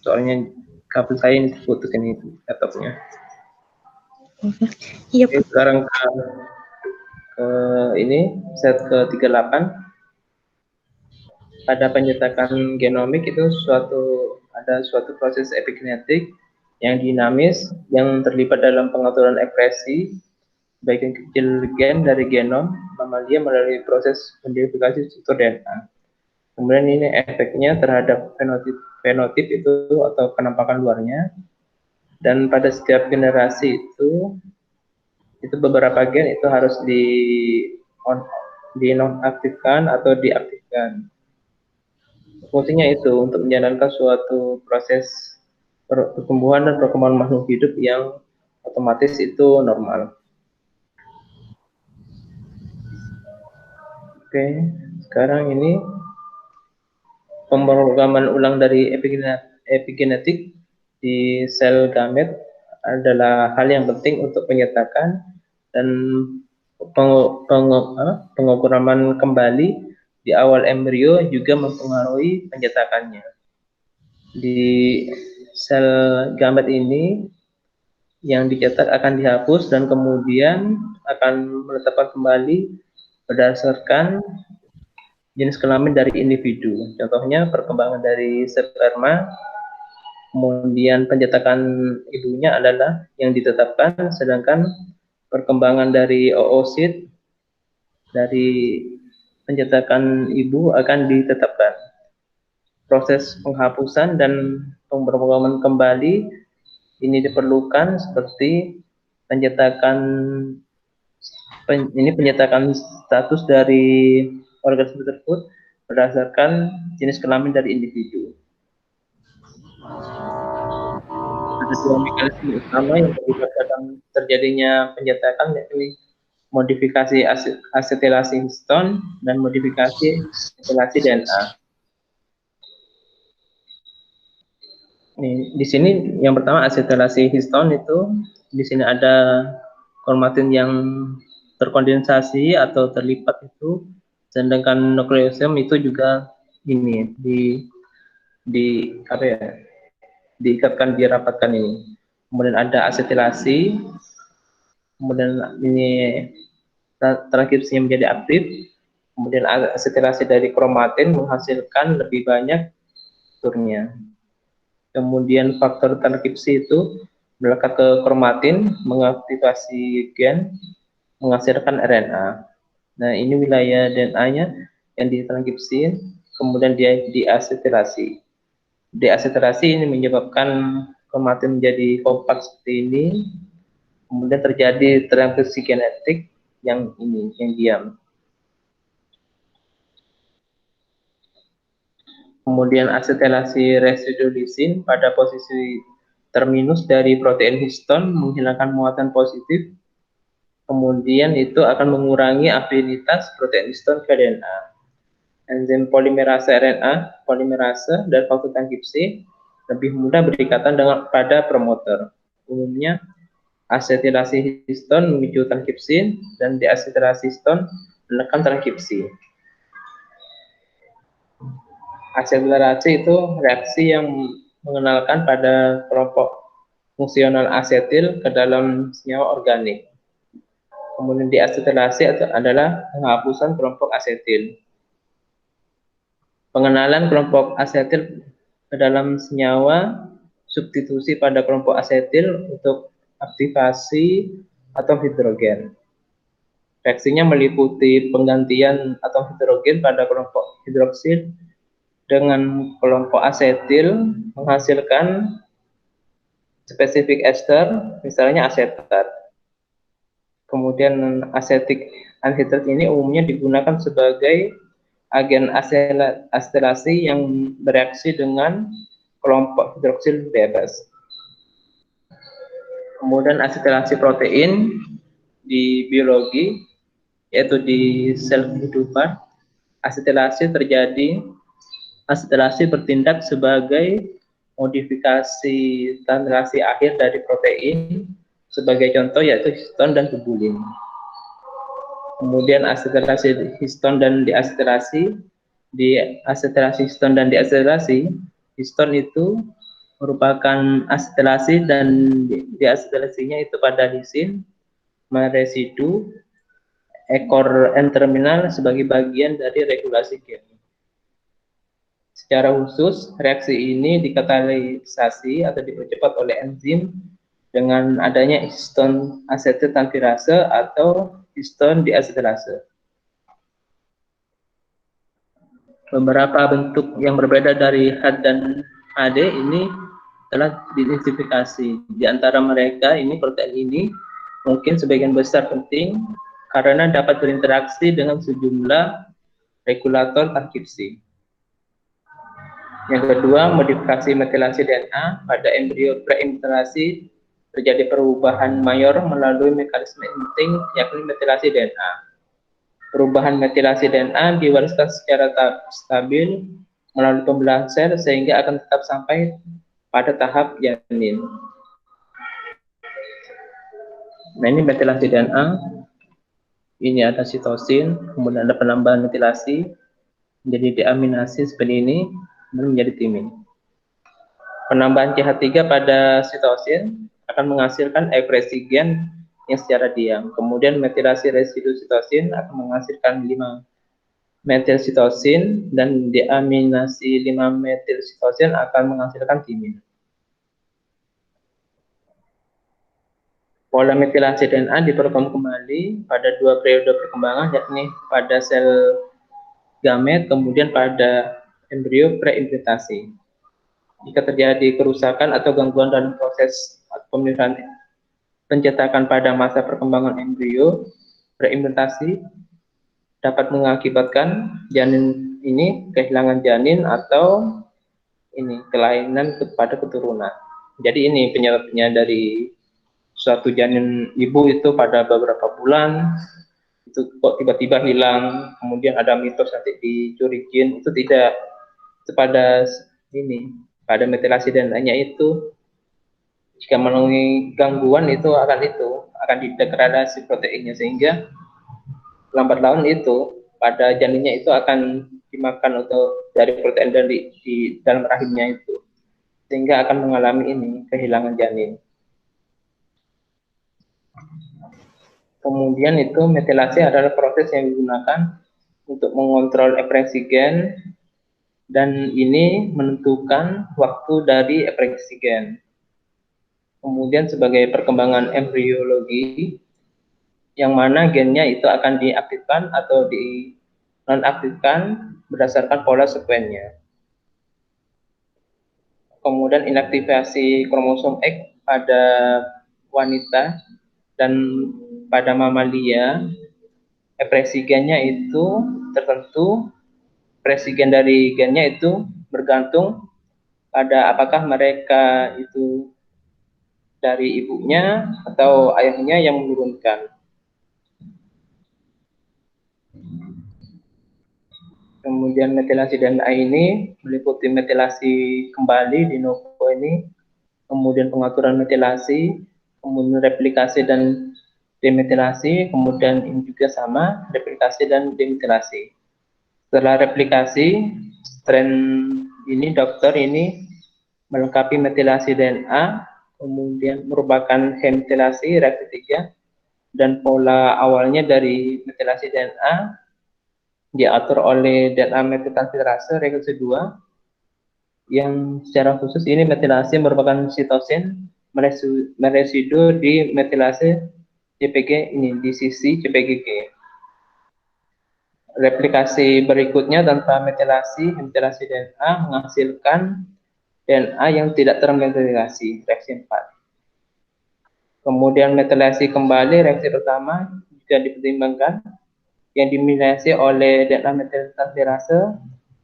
Soalnya kabel saya ini terputus ini laptopnya. Iya, Oke, Pak. sekarang ke ini set ke 38. Pada penyetakan genomik itu ada suatu proses epigenetik yang dinamis yang terlibat dalam pengaturan ekspresi bagian kecil gen dari genom mamalia melalui proses modifikasi struktur DNA. Kemudian ini efeknya terhadap fenotip itu atau penampakan luarnya. Dan pada setiap generasi itu beberapa gen itu harus dinonaktifkan atau diaktifkan. Fungsinya itu untuk menjalankan suatu proses pertumbuhan dan perkembangan makhluk hidup yang otomatis itu normal. Oke, sekarang ini pemrograman ulang dari epigenetik di sel gamet adalah hal yang penting untuk penyetakan dan pengograman kembali di awal embrio juga mempengaruhi penyetakannya. Di sel gamet ini yang dicetak akan dihapus dan kemudian akan menetapkan kembali berdasarkan jenis kelamin dari individu. Contohnya perkembangan dari sperma, kemudian pencetakan ibunya adalah yang ditetapkan, sedangkan perkembangan dari oosit dari pencetakan ibu akan ditetapkan. Proses penghapusan dan pemrograman kembali ini diperlukan seperti pencetakan status dari organisme tersebut berdasarkan jenis kelamin dari individu. Ada dua mekanisme utama yang terlibat dalam terjadinya pencetakan, yakni modifikasi asetilasi histon dan modifikasi asetilasi DNA. Di sini yang pertama asetilasi histon itu di sini ada kromatin yang terkondensasi atau terlipat itu, sedangkan nukleosum itu juga ini diikatkan, dirapatkan ini. Kemudian ada asetilasi, kemudian ini transkripsinya menjadi aktif, kemudian asetilasi dari kromatin menghasilkan lebih banyak strukturnya. Kemudian faktor transkripsi itu melekat ke kromatin, mengaktifasi gen, menghasilkan RNA. Nah, ini wilayah DNA-nya yang ditranskripsi, kemudian dia diasetilasi. Deasetilasi ini menyebabkan kromatin menjadi kompak seperti ini, kemudian terjadi transkripsi genetik yang diam. Kemudian asetilasi residu lisin pada posisi terminus dari protein histon menghilangkan muatan positif. Kemudian itu akan mengurangi afinitas protein histon ke DNA. Enzim polimerase RNA, polimerase, dan faktor transkripsi lebih mudah berikatan pada promotor. Umumnya asetilasi histon memicu transkripsi dan deasetilasi histon menekan transkripsi. Asetilasi itu reaksi yang mengenalkan pada kelompok fungsional asetil ke dalam senyawa organik. Kemudian deasetilasi adalah penghapusan kelompok asetil. Pengenalan kelompok asetil ke dalam senyawa, substitusi pada kelompok asetil untuk aktivasi atom hidrogen. Reaksinya meliputi penggantian atom hidrogen pada kelompok hidroksil dengan kelompok asetil menghasilkan spesifik ester, misalnya asetat. Kemudian asetik anhidrat ini umumnya digunakan sebagai agen asetilasi yang bereaksi dengan kelompok hidroksil bebas. Kemudian asetilasi protein di biologi, yaitu di sel kehidupan, asetilasi bertindak sebagai modifikasi translasi akhir dari protein, sebagai contoh yaitu histon dan tubulin. Kemudian asetilasi histon dan diasetilasi, histon itu merupakan asetilasi dan diasetilasinya itu pada lisin, meresidu, ekor N-terminal sebagai bagian dari regulasi gen. Secara khusus, reaksi ini dikatalisasi atau dipercepat oleh enzim dengan adanya histon asetiltransferase atau histon diasetilase. Beberapa bentuk yang berbeda dari HAD dan AD ini telah diidentifikasi. Di antara mereka ini protein ini mungkin sebagian besar penting karena dapat berinteraksi dengan sejumlah regulator transkripsi. Yang kedua, modifikasi metilasi DNA pada embrio preimplantasasi terjadi perubahan mayor melalui mekanisme penting yakni metilasi DNA. Perubahan metilasi DNA diwariskan secara stabil melalui pembelahan sel sehingga akan tetap sampai pada tahap janin. Nah, ini metilasi DNA. Ini ada sitosin, kemudian ada penambahan metilasi menjadi deaminasi seperti ini, kemudian menjadi timin. Penambahan CH3 pada sitosin akan menghasilkan ekspresi gen yang secara diam. Kemudian metilasi residu sitosin akan menghasilkan 5 metil sitosin dan deaminasi 5 metil sitosin akan menghasilkan timin. Pola metilasi DNA diperkembang kembali pada 2 periode perkembangan, yakni pada sel gamet, kemudian pada embrio preimplantasi. Jika terjadi kerusakan atau gangguan dalam proses pemeliharaan pencetakan pada masa perkembangan embrio preimplantasi, dapat mengakibatkan janin ini kehilangan janin atau ini kelainan kepada keturunan. Jadi ini penyebabnya dari suatu janin ibu itu pada beberapa bulan itu kok tiba-tiba hilang, kemudian ada mitos nanti dicurigiin, itu tidak, itu pada ini pada metilasi DNA-nya itu jika melalui gangguan itu akan didegradasi proteinnya sehingga lambat laun itu pada janinnya itu akan dimakan untuk dari protein di dalam rahimnya itu sehingga akan mengalami ini kehilangan janin. Kemudian itu metilasi adalah proses yang digunakan untuk mengontrol ekspresi gen dan ini menentukan waktu dari ekspresi gen. Kemudian sebagai perkembangan embriologi yang mana gennya itu akan diaktifkan atau di nonaktifkan berdasarkan pola sekuennya. Kemudian inaktivasi kromosom X pada wanita dan pada mamalia, ekspresi gennya itu tertentu, ekspresi gen dari gennya itu bergantung pada apakah mereka itu dari ibunya atau ayahnya yang menurunkan. Kemudian metilasi DNA ini meliputi metilasi kembali di novo ini, kemudian pengaturan metilasi, kemudian replikasi dan demetilasi, kemudian ini juga sama, replikasi dan demetilasi. Setelah replikasi, strain ini dokter ini melengkapi metilasi DNA, kemudian merupakan hemetilasi reaksi 3, dan pola awalnya dari metilasi DNA diatur oleh DNA metiltransferase reaksi 2, yang secara khusus ini metilasi merupakan sitosin meresidu di metilasi CpG ini di sisi CpGG. Replikasi berikutnya tanpa metilasi DNA menghasilkan DNA yang tidak termetilasi reaksi 4. Kemudian metilasi kembali reaksi pertama juga dipertimbangkan yang dimilasi oleh DNA metiltransferase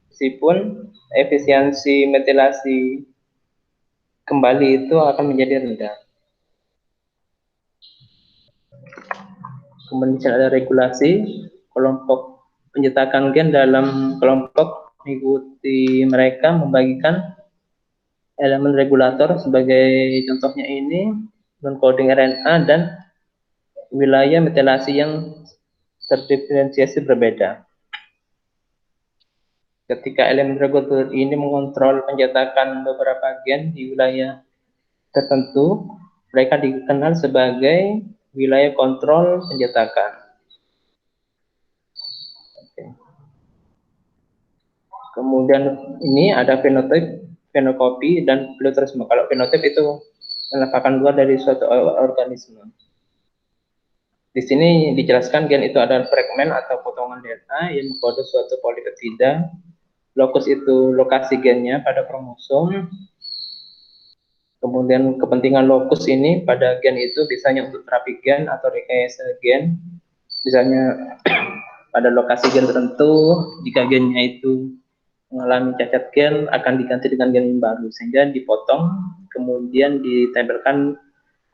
meskipun efisiensi metilasi kembali itu akan menjadi rendah. Kemudian ada regulasi kelompok pencetakan gen dalam kelompok mengikuti mereka membagikan elemen regulator sebagai contohnya ini non-coding RNA dan wilayah metilasi yang terdiferensiasi berbeda. Ketika elemen regulator ini mengontrol pencetakan beberapa gen di wilayah tertentu, mereka dikenal sebagai wilayah kontrol pencetakan. Oke. Kemudian ini ada fenotip, fenokopi, dan pleiotropisme. Kalau fenotip itu merupakan luar dari suatu organisme. Di sini dijelaskan gen itu adalah fragmen atau potongan DNA yang mengkode suatu polipeptida. Lokus itu lokasi gennya pada kromosom. Kemudian kepentingan lokus ini pada gen itu biasanya untuk terapi gen atau rekayasa gen. Misalnya pada lokasi gen tertentu, jika gennya itu mengalami cacat gen akan diganti dengan gen yang baru sehingga dipotong kemudian ditempelkan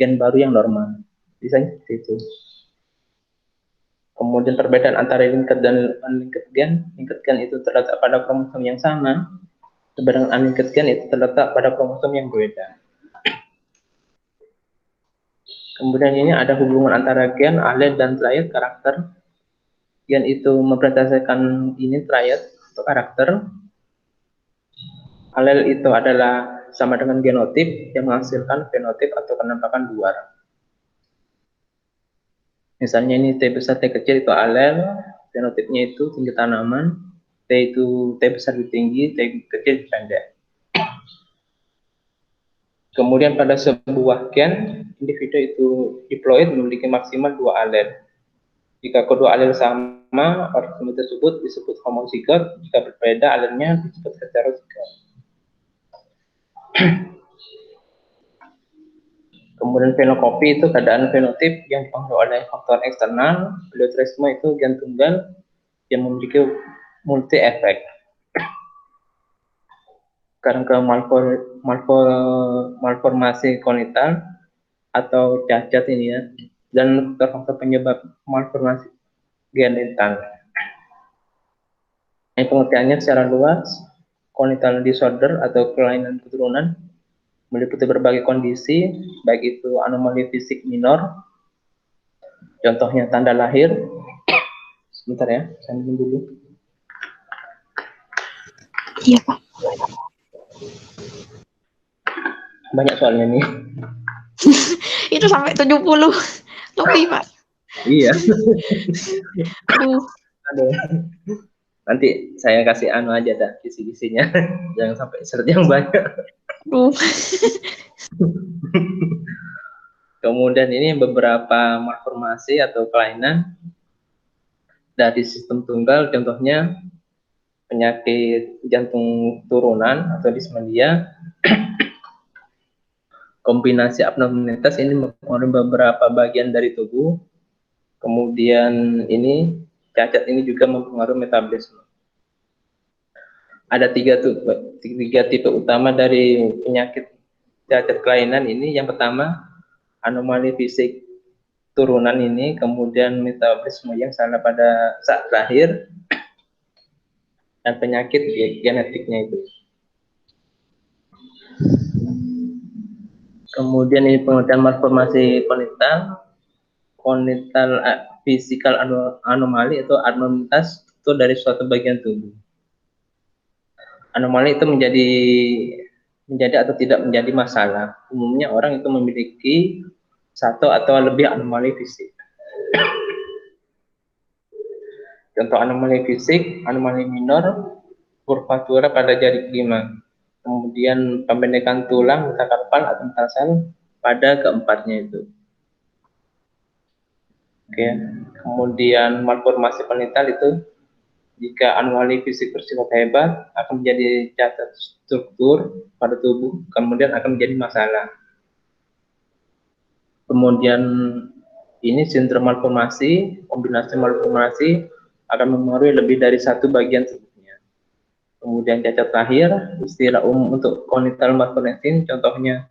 gen baru yang normal. Biasanya seperti itu. Kemudian perbedaan antara linked dan unlinked gen. Linked gen itu terletak pada kromosom yang sama, sedangkan unlinked gen itu terletak pada kromosom yang berbeda. Kemudian ini ada hubungan antara gen, alel, dan triad karakter. Gen itu mempresentasikan ini triad atau karakter. Alel itu adalah sama dengan genotip yang menghasilkan fenotip atau penampakan luar. Misalnya ini T besar T kecil itu alel, fenotipnya itu tinggi tanaman, T itu T besar itu tinggi, T kecil pendek. Kemudian pada sebuah gen, individu itu diploid memiliki maksimal 2 alel. Jika kedua alel sama, organisme tersebut disebut homozigot. Jika berbeda alelnya disebut heterozigot. Kemudian fenokopi itu keadaan fenotip yang dipengaruhi oleh faktor eksternal. Pleiotropisme itu gen tunggal yang memiliki multi efek. Sekarang ke malformasi konital atau cacat ini ya, dan faktor penyebab malformasi genital. Ini pengertiannya secara luas, congenital disorder atau kelainan keturunan meliputi berbagai kondisi, baik itu anomali fisik minor, contohnya tanda lahir. Sebentar ya, saya minum dulu. Iya, Pak. Banyak soalnya nih. Itu sampai 70 lebih, Pak. Iya. Aduh. Aduh. Nanti saya kasih anu aja dah kisi-kisinya. Jangan sampai seret yang banyak. Aduh. Kemudian ini beberapa malformasi atau kelainan dari sistem tunggal, contohnya penyakit jantung turunan atau dismedia. Kombinasi abnormalitas ini mempengaruhi beberapa bagian dari tubuh. Kemudian ini cacat ini juga mempengaruhi metabolisme. Ada tiga tipe utama dari penyakit cacat kelainan ini. Yang pertama, anomali fisik turunan ini, kemudian metabolisme yang salah pada saat lahir, dan penyakit genetiknya itu. Kemudian ini pengertian malformasi konital fisikal anomali itu abnormalitas itu dari suatu bagian tubuh. Anomali itu menjadi atau tidak menjadi masalah. Umumnya orang itu memiliki satu atau lebih anomali fisik. Contoh anomali fisik, anomali minor, kurvatura pada jari kelima. Kemudian pembendekan tulang, metakarpal atau metarsal pada keempatnya itu. Oke. Kemudian malformasi penital itu jika anomali fisik bersifat hebat akan menjadi cacat struktur pada tubuh, kemudian akan menjadi masalah. Kemudian ini sindrom malformasi, kombinasi malformasi akan mempengaruhi lebih dari satu bagian tubuhnya. Kemudian cacat lahir, istilah umum untuk congenital malformation, contohnya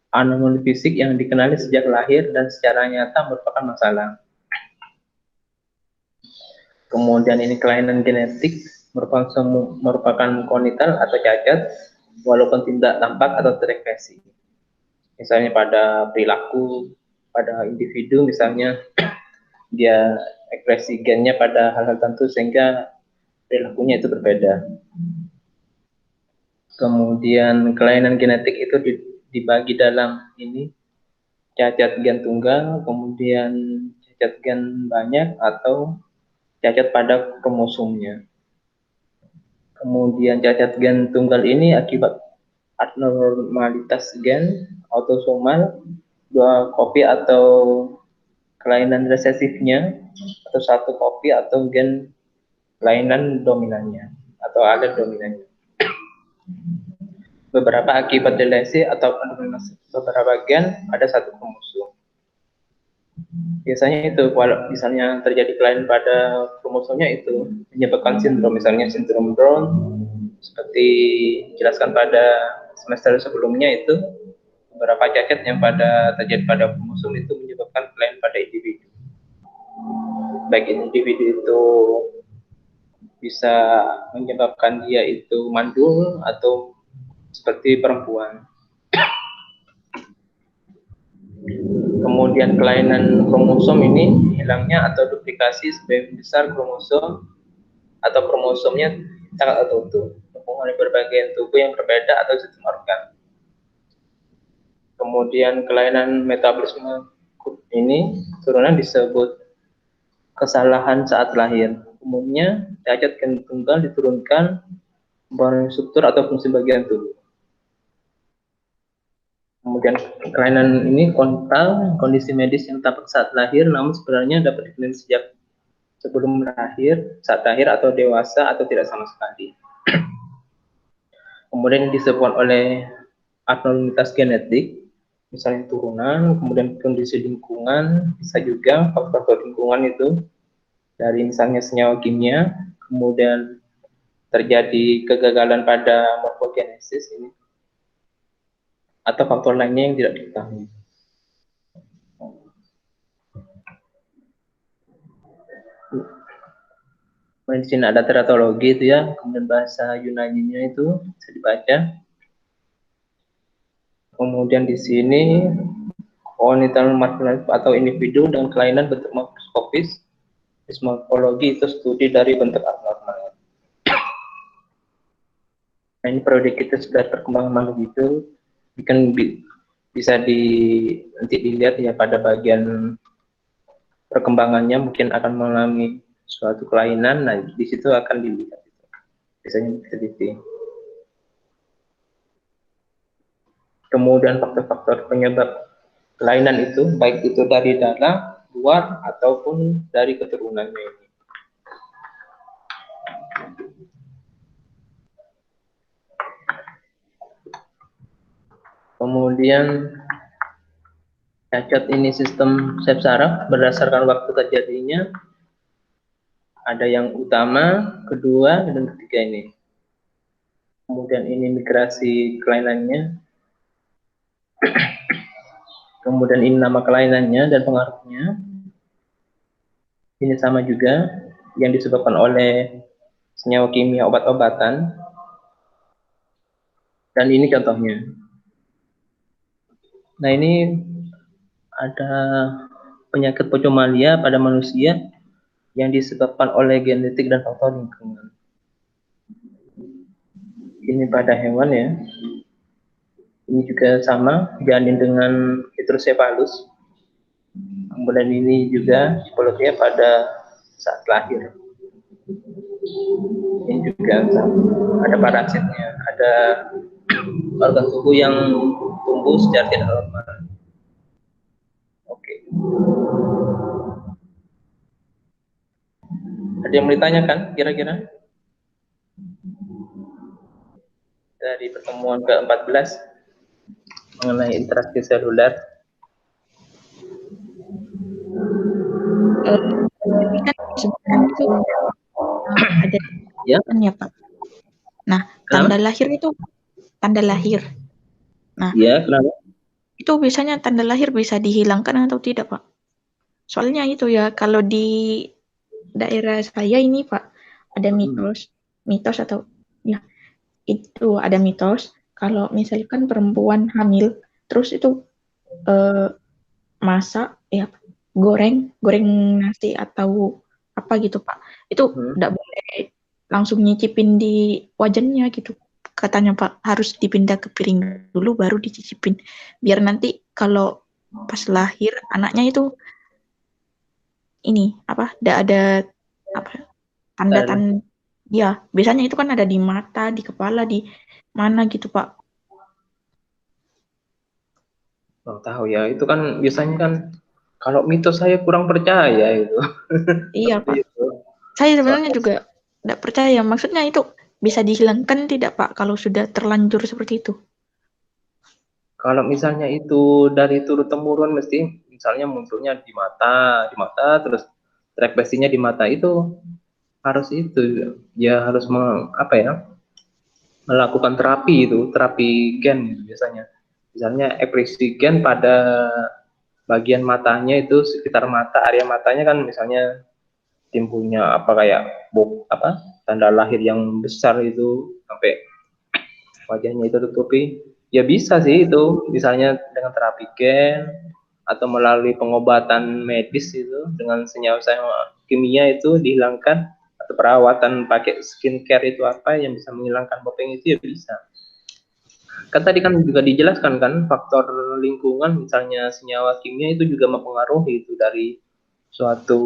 anomali fisik yang dikenali sejak lahir dan secara nyata merupakan masalah. Kemudian ini kelainan genetik merupakan kongenital atau cacat walaupun tidak tampak atau terdeteksi. Misalnya pada perilaku, pada individu misalnya dia ekspresi gennya pada hal-hal tertentu sehingga perilakunya itu berbeda. Kemudian kelainan genetik itu dibagi dalam ini cacat gen tunggal, kemudian cacat gen banyak atau cacat pada kromosomnya. Kemudian cacat gen tunggal ini akibat abnormalitas gen autosomal, 2 kopi atau kelainan resesifnya, atau 1 kopi atau gen kelainan dominannya atau alet dominannya. Beberapa akibat delesi atau beberapa gen pada 1 kromosom. Biasanya itu kalau misalnya terjadi kelainan pada kromosomnya itu menyebabkan sindrom, misalnya sindrom Brown seperti dijelaskan pada semester sebelumnya, itu beberapa cacat yang terjadi pada kromosom itu menyebabkan kelainan pada individu. Baik individu itu bisa menyebabkan dia itu mandul atau seperti perempuan. Kemudian kelainan kromosom ini hilangnya atau duplikasi sebagian besar kromosom atau kromosomnya sangat tertutup, mempengaruhi berbagai tubuh yang berbeda atau sistem organ. Kemudian kelainan metabolisme ini turunan disebut kesalahan saat lahir. Umumnya cacat gen tunggal diturunkan mempengaruhi struktur atau fungsi bagian tubuh. Kemudian kelainan ini kontal, kondisi medis yang tampak saat lahir, namun sebenarnya dapat dikenali sejak sebelum lahir, saat lahir atau dewasa atau tidak sama sekali. Kemudian disebabkan oleh abnormalitas genetik, misalnya turunan, kemudian kondisi lingkungan, bisa juga faktor lingkungan itu dari misalnya senyawa kimia, kemudian terjadi kegagalan pada morfogenesis ini, atau faktor lainnya yang tidak diketahui. Di sini ada teratologi itu ya, kemudian bahasa Yunaninya itu bisa dibaca. Kemudian di sini komunitas morfologi atau individu dengan kelainan bentuk makroskopis, morfologi itu studi dari bentuk abnormal. Nah, ini periode kita sudah perkembangan makhluk itu kan bisa nanti dilihat ya pada bagian perkembangannya mungkin akan mengalami suatu kelainan. Nah, di situ akan dilihat biasanya diteliti. Kemudian faktor-faktor penyebab kelainan itu baik itu dari dalam, luar ataupun dari keturunannya ini. Kemudian cacat ini sistem sel saraf berdasarkan waktu terjadinya. Ada yang utama, kedua, dan ketiga ini. Kemudian ini migrasi kelainannya. Kemudian ini nama kelainannya dan pengaruhnya. Ini sama juga yang disebabkan oleh senyawa kimia obat-obatan. Dan ini contohnya. Nah, ini ada penyakit pocomalia pada manusia yang disebabkan oleh genetik dan faktor lingkungan. Ini pada hewan ya. Ini juga sama, janin dengan hidrocephalus. Kemudian ini juga psikologinya pada saat lahir. Ini juga sama. Ada parasitnya, ada organ tubuh yang tumbuh secara tidak normal. Oke. Ada yang mau ditanyakan kira-kira? Dari pertemuan ke-14 mengenai interaksi seluler. Tapi kan sebenarnya itu ada Ya. ya Pak. Nah, tanda lahir itu tanda lahir. Nah, ya, kenapa? itu biasanya tanda lahir bisa dihilangkan atau tidak Pak? Soalnya itu ya, kalau di daerah saya ini Pak, ada mitos atau ya itu ada mitos kalau misalkan perempuan hamil terus itu masak ya goreng nasi atau apa gitu Pak, itu tidak boleh langsung nyicipin di wajannya gitu. Katanya Pak, harus dipindah ke piring dulu baru dicicipin. Biar nanti kalau pas lahir anaknya itu ini apa? Tidak ada apa Adalah, tanda-tanda. Ya, biasanya itu kan ada di mata, di kepala, di mana gitu Pak. oh, tahu ya, itu kan biasanya kan kalau mitos saya kurang percaya itu. Iya Seperti Pak. itu. Saya sebenarnya Soalnya juga tidak percaya. Maksudnya itu bisa dihilangkan tidak Pak kalau sudah terlanjur seperti itu? kalau misalnya itu dari turun temurun mesti misalnya munculnya di mata terus refleksinya di mata itu harus itu ya harus apa ya melakukan terapi itu terapi gen gitu biasanya. Misalnya ekspresi gen pada bagian matanya itu sekitar mata area matanya kan misalnya timbulnya apa kayak apa tanda lahir yang besar itu sampai wajahnya itu tutupi ya bisa sih itu misalnya dengan terapi gen atau melalui pengobatan medis itu dengan senyawa-senyawa kimia itu dihilangkan atau perawatan pakai skincare itu apa yang bisa menghilangkan bopeng itu ya bisa. Kan tadi kan juga dijelaskan kan faktor lingkungan misalnya senyawa kimia itu juga mempengaruhi itu dari suatu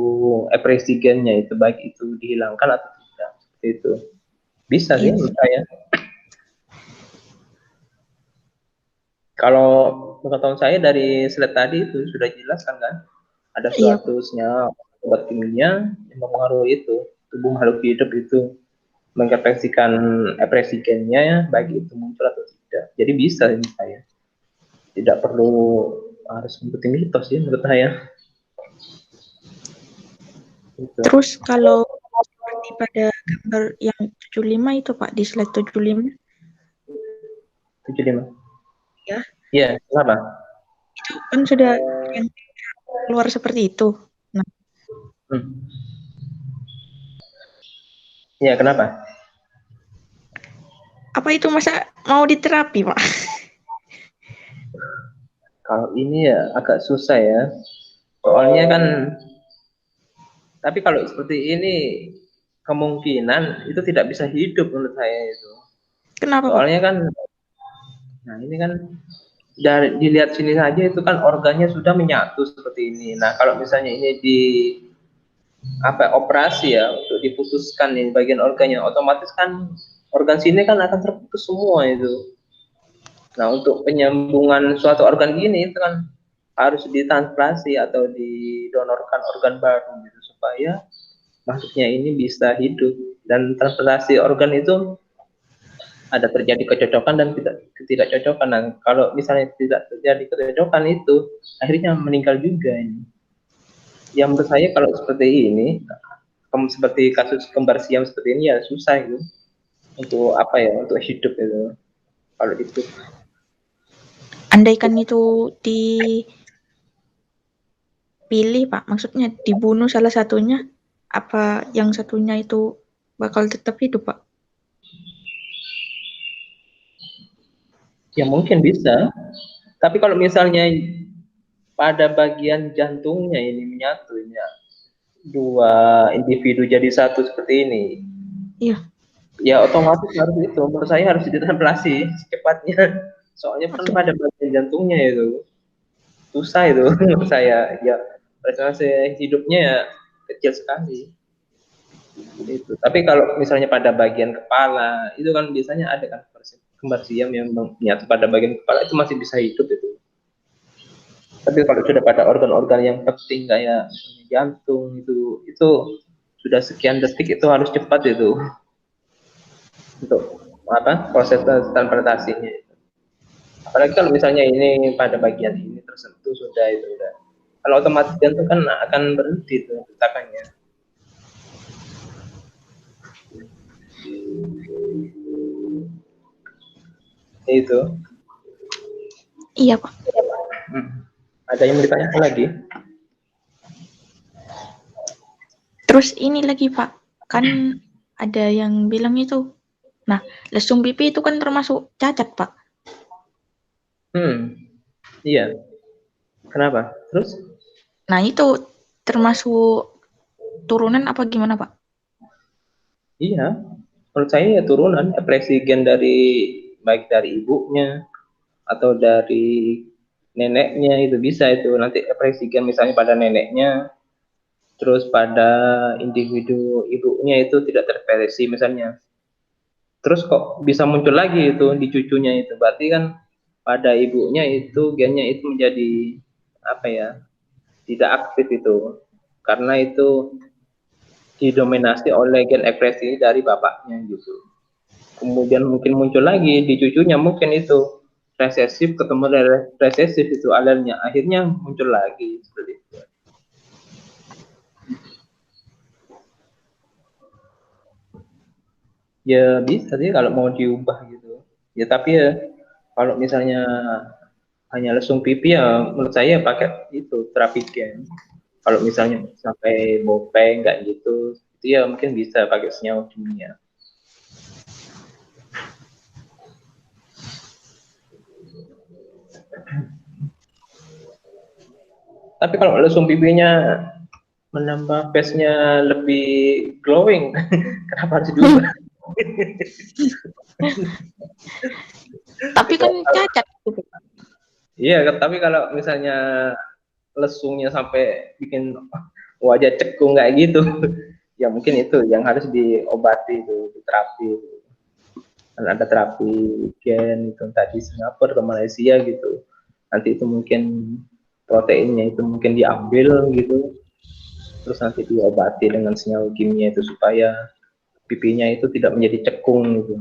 ekspresi gennya itu baik itu dihilangkan atau tidak seperti itu bisa sih Iya. menurut saya. Kalau pengetahuan saya dari slide tadi itu sudah jelaskan kan ada Iya, suatu senyawa obat kimia yang mempengaruhi itu tubuh makhluk hidup itu mengintervensikan ekspresi gennya ya, baik itu muncul atau tidak. Jadi bisa ini saya. Tidak perlu harus mengikuti mitos ya menurut saya. Gitu. terus kalau seperti pada gambar yang 75 itu Pak, di slide 75 75. ya, Iya, kenapa? itu kan sudah yang keluar seperti itu. Nah, Hmm. Iya, kenapa? apa itu masa mau diterapi Pak? Kalau ini ya agak susah ya. Soalnya kan, tapi kalau seperti ini kemungkinan itu tidak bisa hidup menurut saya itu. Kenapa Pak? Soalnya kan, nah ini kan dari dilihat sini saja itu kan organnya sudah menyatu seperti ini. Nah kalau misalnya ini di apa operasi ya untuk diputuskan nih bagian organnya, otomatis kan organ sini kan akan terputus semua itu. Nah untuk penyambungan suatu organ gini itu kan harus ditransplantasi atau didonorkan organ baru gitu supaya makhluknya ini bisa hidup dan transplantasi organ itu ada terjadi kecocokan dan tidak ketidakcocokan. Nah, kalau misalnya tidak terjadi kecocokan itu akhirnya meninggal juga ini. Yang menurut saya kalau seperti ini seperti kasus kembar siam seperti ini ya susah itu untuk apa ya untuk hidup itu kalau itu. Andaikan itu dipilih Pak, maksudnya dibunuh salah satunya, apa yang satunya itu bakal tetap hidup Pak? Ya mungkin bisa, tapi kalau misalnya pada bagian jantungnya ini menyatu ya dua individu jadi satu seperti ini Iya, ya otomatis harus itu menurut saya harus ditransplantasi secepatnya soalnya kan aduh. pada bagian jantungnya itu susah itu menurut saya ya presentasi hidupnya ya kecil sekali itu tapi kalau misalnya pada bagian kepala itu kan biasanya ada kan kembar siam yang menyatu pada bagian kepala itu masih bisa hidup itu tapi kalau sudah pada organ-organ yang penting kayak jantung itu sudah sekian detik itu harus cepat itu untuk apa proses transplantasinya. Apalagi kalau misalnya ini pada bagian ini tersentuh sudah itu udah. Kalau otomatis jantung kan akan berhenti tuh detakannya. Itu. Iya Pak. Hmm. Ada yang mau ditanyakan lagi? Terus ini lagi Pak, kan ada yang bilang itu, nah lesung pipi itu kan termasuk cacat Pak. Iya. Kenapa? Terus? Nah itu termasuk turunan apa gimana Pak? Iya. Menurut saya ya turunan ekspresi gen dari baik dari ibunya atau dari neneknya itu bisa itu nanti ekspresi gen misalnya pada neneknya, terus pada individu ibunya itu tidak terekspresi misalnya. Terus kok bisa muncul lagi itu di cucunya itu, berarti kan pada ibunya itu gennya itu menjadi apa ya, tidak aktif itu, karena itu didominasi oleh gen ekspresi dari bapaknya gitu. Kemudian mungkin muncul lagi di cucunya, mungkin itu resesif ketemu resesif itu alelnya, akhirnya muncul lagi seperti itu. Ya bisa sih kalau mau diubah gitu. Ya tapi ya kalau misalnya hanya lesung pipi ya menurut saya pakai itu terapi gen. Kalau misalnya sampai bopeng nggak gitu, itu ya mungkin bisa pakai senyawa kimia. Tapi kalau lesung pipinya menambah face-nya lebih glowing, kenapa harus diubah? Tapi kan cacat gitu. Iya, tapi kalau misalnya lesungnya sampai bikin wajah cekung kayak gitu, ya mungkin itu yang harus diobati itu, diterapi. Dan ada terapi gen itu tadi Singapura ke Malaysia gitu. Nanti itu mungkin proteinnya itu mungkin diambil gitu, terus nanti diobati dengan senyawa kimia itu supaya pipinya itu tidak menjadi cekung gitu.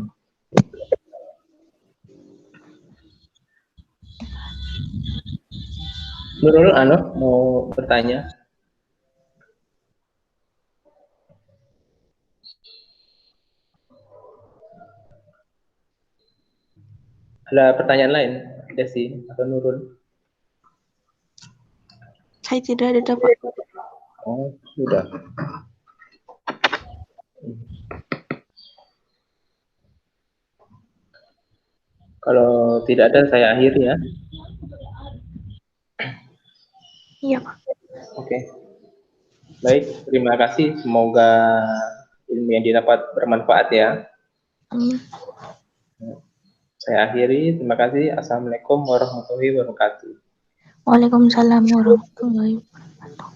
Nurul, mau bertanya? Ada pertanyaan lain, Desi atau Nurul? Saya tidak ada, Pak. Oh, sudah. Kalau tidak ada, saya akhiri ya. Iya, Pak. Oke. Baik, terima kasih. Semoga ilmu yang didapat bermanfaat ya. Amin. Saya akhiri. Terima kasih. Assalamualaikum warahmatullahi wabarakatuh. Waalaikumsalam warahmatullahi wabarakatuh.